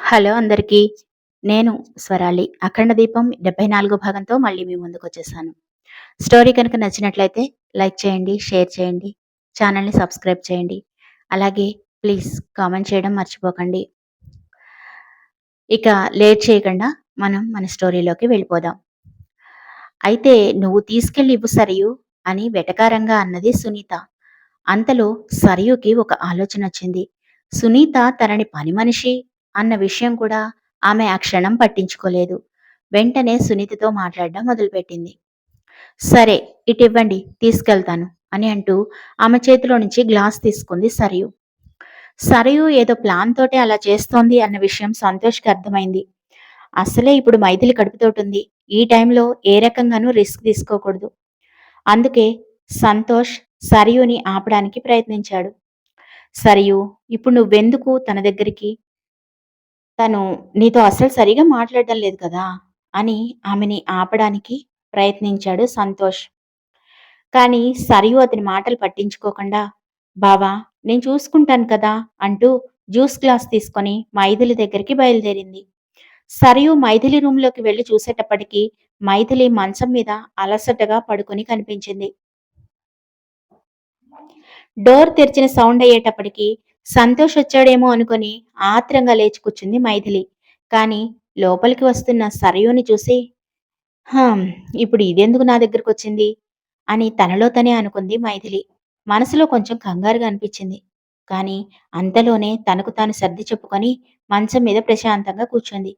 Hello అందరికీ. నేను స్వరాలి. 'అఖండ దీపం' 74 భాగంతో మళ్ళీ మీ ముందుకొచ్చేసాను. స్టోరీ కనుక నచ్చినట్లయితే లైక్ చేయండి, షేర్ చేయండి, ఛానల్‌ని సబ్స్క్రైబ్ చేయండి. అలాగే ప్లీజ్ కామెంట్ చేయడం మర్చిపోకండి. ఇక లేట్ చేయకుండా మనం మన స్టోరీలోకి వెళ్ళిపోదాం. అయితే "నువ్వు తీసుకెళ్ళి ఇవ్వు సరియు" అని వెటకారంగా అన్నది సునీత. అంతలో సరయుకి ఒక ఆలోచనొచ్చింది. సునీత తనని పనిమనిషి అన్న విషయం కూడా ఆమె ఆ క్షణం పట్టించుకోలేదు. వెంటనే సునీతతో మాట్లాడడం మొదలుపెట్టింది. "సరే, ఇటివ్వండి తీసుకెళ్తాను" అని అంటూ ఆమె చేతిలో నుంచి గ్లాస్ తీసుకుంది సరయు. సరయు ఏదో ప్లాన్ తోటే అలా చేస్తోంది అన్న విషయం సంతోష్‌కి అర్థమైంది. అసలే ఇప్పుడు మైథిలి కడుపుతోటుంది. ఈ టైంలో ఏ రకంగానూ రిస్క్ తీసుకోకూడదు. అందుకే సంతోష్ సరయుని ఆపడానికి ప్రయత్నించాడు. "సరియు, ఇప్పుడు నువ్వెందుకు తన దగ్గరికి? తను నీతో అస్సలు సరిగా మాట్లాడడం లేదు కదా!" అని ఆమెని ఆపడానికి ప్రయత్నించాడు సంతోష్. కానీ సరియు అతని మాటలు పట్టించుకోకుండా, "బావా, నేను చూసుకుంటాను కదా!" అంటూ జ్యూస్ గ్లాస్ తీసుకొని మైథిలి దగ్గరికి బయలుదేరింది. సరియు మైథిలి రూంలోకి వెళ్లి చూసేటప్పటికి మైథిలి మంచం మీద అలసటగా పడుకొని కనిపించింది. డోర్ తెరిచిన సౌండ్ అయ్యేటప్పటికి సంతోష్ వచ్చాడేమో అనుకుని ఆత్రంగా లేచి కూర్చుంది మైథిలి. కానీ లోపలికి వస్తున్న సరయుని చూసి, "హమ్! ఇప్పుడు ఇదెందుకు నా దగ్గరకొచ్చింది?" అని తనలో తనే అనుకుంది మైథిలి. మనసులో కొంచెం కంగారుగా అనిపించింది. కానీ అంతలోనే తనకు తాను సర్ది చెప్పుకొని మంచం మీద ప్రశాంతంగా కూర్చుంది.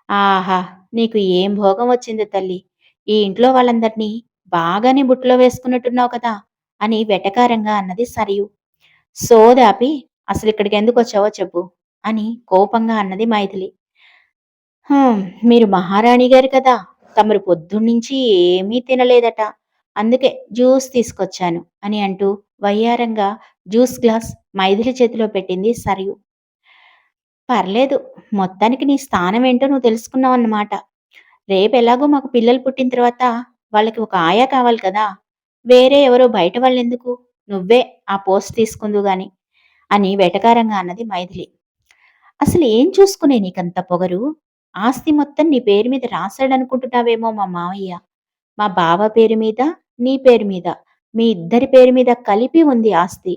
"ఆహా! నీకు ఏం భోగం వచ్చిందో తల్లి! ఈ ఇంట్లో వాళ్ళందర్నీ బాగానే బుట్టలో వేసుకున్నట్టున్నావు కదా!" అని వెటకారంగా అన్నది సరియు. "సోదాపి అసలిక్కడికెందుకొచ్చావో చెప్పు" అని కోపంగా అన్నది మైథిలి. మీరు మహారాణి గారు కదా! తమరు పొద్దున్నుంచి ఏమీ తినలేదట. అందుకే జ్యూస్ తీసుకొచ్చాను" అని అంటూ వయ్యారంగా జ్యూస్ గ్లాస్ మైథిలి చేతిలో పెట్టింది సరియు. "పర్లేదు. మొత్తానికి నీ స్థానమేంటో నువ్వు తెలుసుకున్నావన్నమాట. రేపెలాగో మాకు పిల్లలు పుట్టిన తర్వాత వాళ్ళకి ఒక ఆయా కావాలి కదా! వేరే ఎవరో బయట వాళ్ళెందుకు? నువ్వే ఆ పోస్ట్ తీసుకుందువు గాని" అని వెటకారంగా అన్నది మైథిలి. "అసలు ఏం చూసుకునే నీకంత పొగరు? ఆస్తి మొత్తం నీ పేరు మీద రాశాడనుకుంటున్నావేమో మా మావయ్య. మా బావ పేరు మీద, నీ పేరు మీద, మీ ఇద్దరి పేరు మీద కలిపి ఉంది ఆస్తి.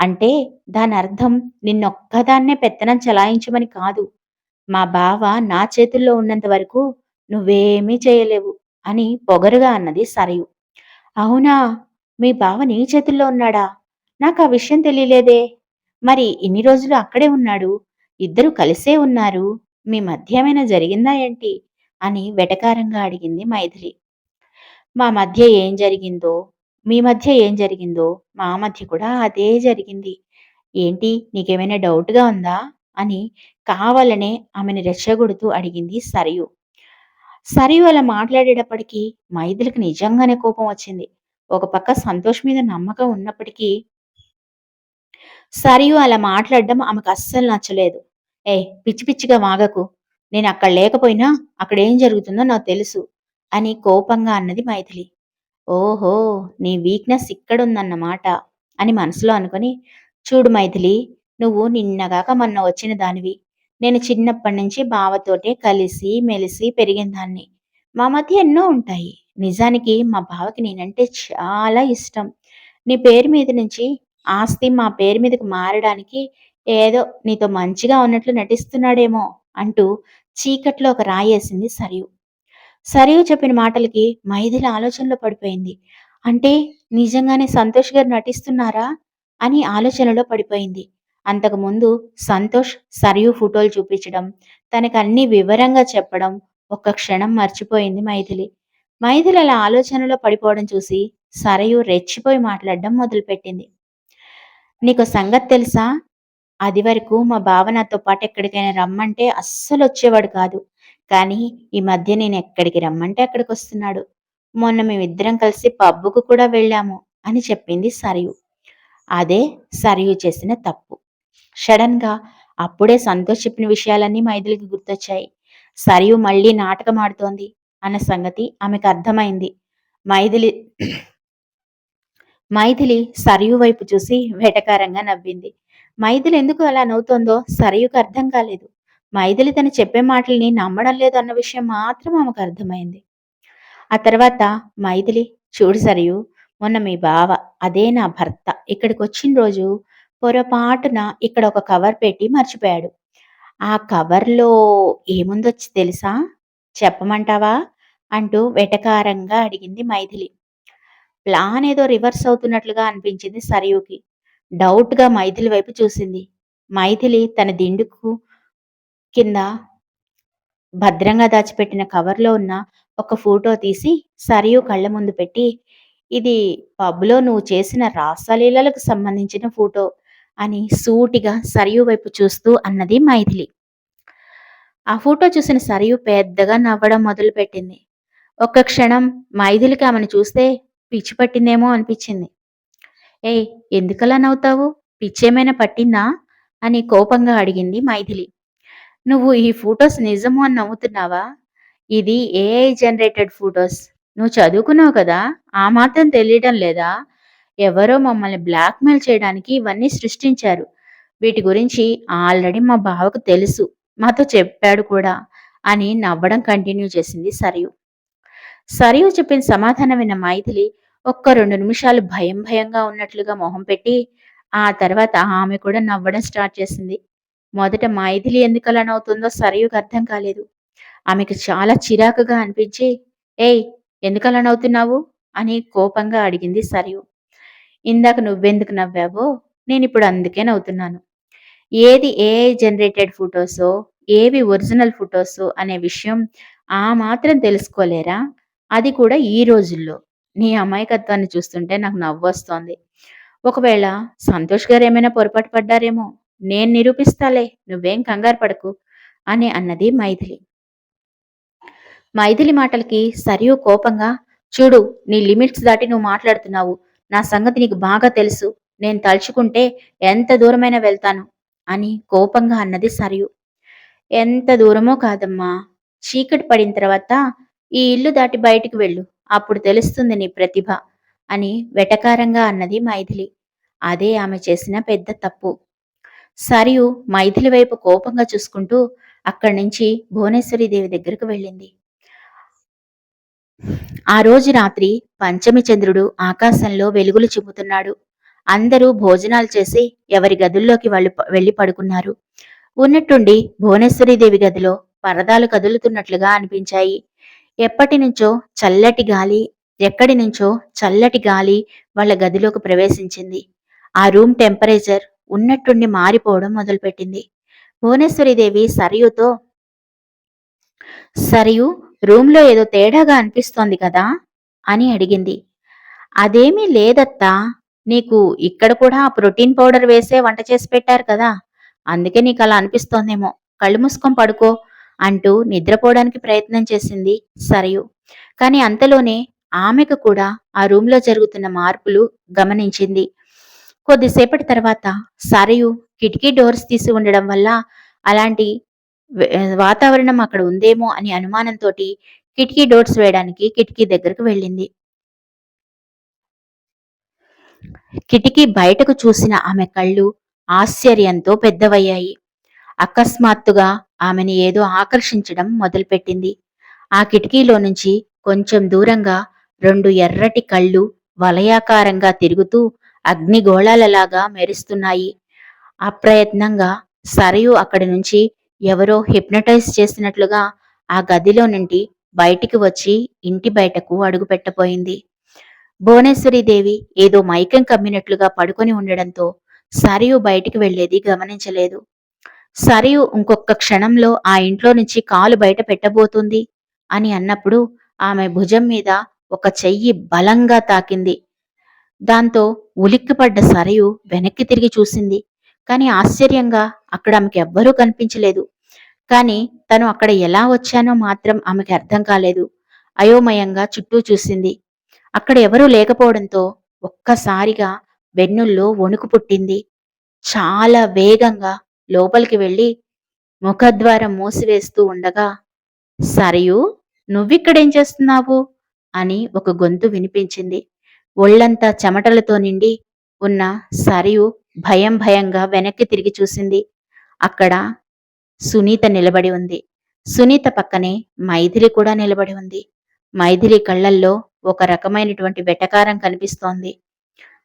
అంటే దానర్థం నిన్నొక్కదాన్నే పెత్తనం చెలాయించమని కాదు. మా బావ నా చేతుల్లో ఉన్నంత వరకు నువ్వేమీ చేయలేవు" అని పొగరుగా అన్నది సరయు. "అవునా? మీ బావ నీ చేతుల్లో ఉన్నాడా? నాకా విషయం తెలియలేదే. మరి ఇన్ని రోజులు అక్కడే ఉన్నాడు. ఇద్దరూ కలిసే ఉన్నారు. మీ మధ్య ఏమైనా జరిగిందా ఏంటి?" అని వెటకారంగా అడిగింది మైథిలి. "మా మధ్య ఏం జరిగిందో, మీ మధ్య ఏం జరిగిందో, మా మధ్య కూడా అదే జరిగింది. ఏంటి నీకేమైనా డౌట్‌గా ఉందా?" అని కావాలనే ఆమెని రెచ్చగొడుతూ అడిగింది సరయు. సరియు అలా మాట్లాడేటప్పటికి మైథిలికి నిజంగానే కోపం వచ్చింది. ఒక పక్క సంతోష్ మీద నమ్మకం ఉన్నప్పటికీ సరియు అలా మాట్లాడడం ఆమెకు అస్సలు నచ్చలేదు. "ఏయ్! పిచ్చి పిచ్చిగా వాగకు. నేనక్కడ లేకపోయినా అక్కడేం జరుగుతుందో నాకు తెలుసు" అని కోపంగా అన్నది మైథిలి. "ఓహో! నీ వీక్‌నెస్ ఇక్కడుందన్నమాట" అని మనసులో అనుకొని, "చూడు మైథిలి, నువ్వు నిన్నగాక మొన్న వచ్చిన దానివి. నేను చిన్నప్పటినుంచి బావతోటే కలిసి, మెలిసి పెరిగిన దాన్ని. మా మధ్య ఎన్నో ఉంటాయి. నిజానికి మా బావకి నేనంటే చాలా ఇష్టం. నీ పేరు మీద నుంచి ఆస్తి మా పేరు మీదకి మారడానికి ఏదో నీతో మంచిగా ఉన్నట్లు నటిస్తున్నాడేమో" అంటూ చీకట్లో ఒక రాయేసింది సరియు. సరియు చెప్పిన మాటలకి మైథిలి ఆలోచనలో పడిపోయింది. అంటే నిజంగానే సంతోష్ గారు నటిస్తున్నారా? అని ఆలోచనలో పడిపోయింది. అంతకుముందు సంతోష్ సరియు ఫోటోలు చూపించడం, తనకన్నీ వివరంగా చెప్పడం ఒక్క క్షణం మర్చిపోయింది మైథిలి. మైథిలి అలా ఆలోచనలో పడిపోవడం చూసి సరయు రెచ్చిపోయి మాట్లాడడం మొదలుపెట్టింది. "నీకో సంగతి తెలుసా? అదివరకు మా బావ నాతో పాటు ఎక్కడికైనా రమ్మంటే అస్సలొచ్చేవాడు కాదు. కానీ ఈ మధ్య నేనెక్కడికి రమ్మంటే అక్కడికొస్తున్నాడు. మొన్న మేమిద్దరం కలిసి పబ్బుకు కూడా వెళ్ళాము" అని చెప్పింది సరియు. అదే సరియు చేసిన తప్పు. సడెన్‌గా అప్పుడే సంతోష్ చెప్పిన విషయాలన్నీ మైథిలికి గుర్తొచ్చాయి. సరియు మళ్ళీ నాటకమాడుతోంది అన్న సంగతి ఆమెకర్థమైంది. మైథిలి మైథిలి సరియు వైపు చూసి వెటకారంగా నవ్వింది. మైథిలి ఎందుకు అలా నవ్వుతోందో సరయుకు అర్థం కాలేదు. మైథిలి తను చెప్పే మాటల్ని నమ్మడం లేదన్న విషయం మాత్రం ఆమెకు అర్థమైంది. ఆ తర్వాత మైథిలి, చూడు సరియు, మొన్న మీ బావ, అదే నా భర్త, ఇక్కడికొచ్చిన రోజు పొరపాటున ఇక్కడ ఒక కవర్ పెట్టి మర్చిపోయాడు. ఆ కవర్‌లో ఏముందోచ్చి తెలుసా? చెప్పమంటావా? అంటూ వెటకారంగా అడిగింది మైథిలి. ప్లాన్ ఏదో రివర్స్ అవుతున్నట్లుగా అనిపించింది సరయుకి. డౌట్‌గా మైథిలి వైపు చూసింది. మైథిలి తన దిండుకు కింద భద్రంగా దాచిపెట్టిన కవర్‌లో ఉన్న ఒక ఫోటో తీసి సరియు కళ్ళ ముందు పెట్టి, "ఇది పబ్‌లో నువ్వు చేసిన రాసలీలలకు సంబంధించిన ఫోటో" అని సూటిగా సరియు వైపు చూస్తూ అన్నది మైథిలి. ఆ ఫోటో చూసిన సరియు పెద్దగా నవ్వడం మొదలుపెట్టింది. ఒక్క క్షణం మైథిలికి ఆమెను చూస్తే పిచ్చి పట్టిందేమో అనిపించింది. "ఏయ్! ఎందుకలా నవ్వుతావు? పిచ్చేమైనా పట్టిందా?" అని కోపంగా అడిగింది మైథిలి. "నువ్వు ఈ ఫోటోస్ నిజము అని నమ్ముతున్నావా? ఇది ఏఐ జనరేటెడ్ ఫోటోస్. నువ్వు చదువుకున్నావు కదా! ఆ మాత్రం తెలియడం లేదా? ఎవరో మమ్మల్ని బ్లాక్‌మెయిల్ చేయడానికి ఇవన్నీ సృష్టించారు. వీటి గురించి ఆల్రెడీ మా బావకు తెలుసు. మాతో చెప్పాడు కూడా" అని నవ్వడం కంటిన్యూ చేసింది సరియు. సరియు చెప్పిన సమాధానం విన్న మైథిలి ఒక్క 2 నిమిషాలు భయం భయంగా ఉన్నట్లుగా మొహం పెట్టి, ఆ తర్వాత ఆమె కూడా నవ్వడం స్టార్ట్ చేసింది. మొదట మైథిలి ఎందుకలా నవ్వుతుందో సరయుకి అర్థం కాలేదు. ఆమెకు చాలా చిరాకుగా అనిపించి, "ఏయ్! ఎందుకలా నవ్వుతున్నావు?" అని కోపంగా అడిగింది సరయు. "ఇందాక నువ్వెందుకు నవ్వావో, నేనిప్పుడు అందుకే నవ్వుతున్నాను. ఏది ఏఐ జనరేటెడ్ ఫోటోసో, ఏవి ఒరిజినల్ ఫోటోసో అనే విషయం ఆ మాత్రం తెలుసుకోలేరా? అది కూడా ఈ రోజుల్లో. నీ అమాయకత్వాన్ని చూస్తుంటే నాకు నవ్వొస్తోంది. ఒకవేళ సంతోష్ గారేమైనా పొరపాటు పడ్డారేమో! నేను నిరూపిస్తాలే, నువ్వేం కంగారు పడకు" అని అన్నది మైథిలి. మైథిలి మాటలకి సరియు కోపంగా, "చూడు, నీ లిమిట్స్ దాటి నువ్వు మాట్లాడుతున్నావు. నా సంగతి నీకు బాగా తెలుసు. నేను తలుచుకుంటే ఎంత దూరమైనా వెళ్తాను" అని కోపంగా అన్నది సరియు. "ఎంత దూరమో కాదమ్మా. చీకటి పడిన తర్వాత ఈ ఇల్లు దాటి బయటికి వెళ్ళు. అప్పుడు తెలుస్తుంది నీ ప్రతిభ" అని వెటకారంగా అన్నది మైథిలి. అదే ఆమె చేసిన పెద్ద తప్పు. సరియు మైథిలి వైపు కోపంగా చూసుకుంటూ అక్కడి నుంచి భువనేశ్వరీదేవి దగ్గరకు వెళ్ళింది. ఆ రోజు రాత్రి పంచమి చంద్రుడు ఆకాశంలో వెలుగులు చిమ్ముతున్నాడు. అందరూ భోజనాలు చేసి ఎవరి గదుల్లోకి వెళ్లి పడుకున్నారు. ఉన్నట్టుండి భువనేశ్వరీదేవి గదిలో పరదాలు కదులుతున్నట్లుగా అనిపించాయి. ఎక్కడి నుంచో చల్లటి గాలి వాళ్ళ గదిలోకి ప్రవేశించింది. ఆ రూమ్ టెంపరేచర్ ఉన్నట్టుండి మారిపోవడం మొదలుపెట్టింది. భువనేశ్వరీదేవి సరయుతో, "సరియు, రూమ్‌లో ఏదో తేడాగా అనిపిస్తోంది కదా?" అని అడిగింది. "అదేమీ లేదత్తా. నీకు ఇక్కడ కూడా ఆ ప్రోటీన్ పౌడర్ వేసే వంట చేసి పెట్టారు కదా! అందుకే నీకలా అనిపిస్తోందేమో. కళ్ళు మూసుకొని పడుకో" అంటూ నిద్రపోవడానికి ప్రయత్నం చేసింది సరియు. కానీ అంతలోనే ఆమెకు కూడా ఆ రూమ్‌లో జరుగుతున్న మార్పులు గమనించింది. కొద్దిసేపటి తర్వాత సరియు కిటికీ డోర్స్ తీసి ఉండడం వల్ల అలాంటి వాతావరణం అక్కడ ఉందేమో అని అనుమానంతోటి కిటికీ డోర్స్ వేయడానికి కిటికీ దగ్గరకు వెళ్ళింది. కిటికీ బయటకు చూసిన ఆమె కళ్ళు ఆశ్చర్యంతో పెద్దవయ్యాయి. అకస్మాత్తుగా ఆమెని ఏదో ఆకర్షించడం మొదలుపెట్టింది. ఆ కిటికీలో నుంచి కొంచెం దూరంగా 2 ఎర్రటి కళ్ళు వలయాకారంగా తిరుగుతూ అగ్నిగోళాలలాగా మెరుస్తున్నాయి. అప్రయత్నంగా సరయు అక్కడి నుంచి ఎవరో హిప్నటైజ్ చేసినట్లుగా ఆ గదిలో నుండి బయటికి వచ్చి ఇంటి బయటకు అడుగుపెట్టబోయింది. భువనేశ్వరీదేవి ఏదో మైకం కమ్మినట్లుగా పడుకొని ఉండడంతో సరయు బయటికి వెళ్లేది గమనించలేదు. సరియు ఇంకొక్క క్షణంలో ఆ ఇంట్లో నుంచి కాలు బయట పెట్టబోతుంది అని అన్నప్పుడు ఆమె భుజం మీద ఒక చెయ్యి బలంగా తాకింది. దాంతో ఉలిక్కిపడ్డ సరయు వెనక్కి తిరిగి చూసింది. కాని ఆశ్చర్యంగా అక్కడ ఆమెకెవ్వరూ కనిపించలేదు. కాని తను అక్కడ ఎలా వచ్చానో మాత్రం ఆమెకి అర్థం కాలేదు. అయోమయంగా చుట్టూ చూసింది. అక్కడ ఎవరూ లేకపోవడంతో ఒక్కసారిగా వెన్నుల్లో వణుకు పుట్టింది. చాలా వేగంగా లోపలికి వెళ్ళి ముఖద్వారం మూసివేస్తూ ఉండగా, "సరయూ, నువ్విక్కడేం చేస్తున్నావు?" అని ఒక గొంతు వినిపించింది. ఒళ్లంతా చెమటలతో నిండి ఉన్న సరయు భయంగా వెనక్కి తిరిగి చూసింది. అక్కడ సునీత నిలబడి ఉంది. సునీత పక్కనే మైథిలి కూడా నిలబడి ఉంది. మైథిలి కళ్ళల్లో ఒక రకమైనటువంటి వెటకారం కనిపిస్తోంది.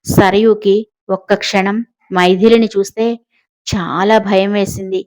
సరయుకి ఒక్క క్షణం మైథిలిని చూస్తే చాలా భయం వేసింది.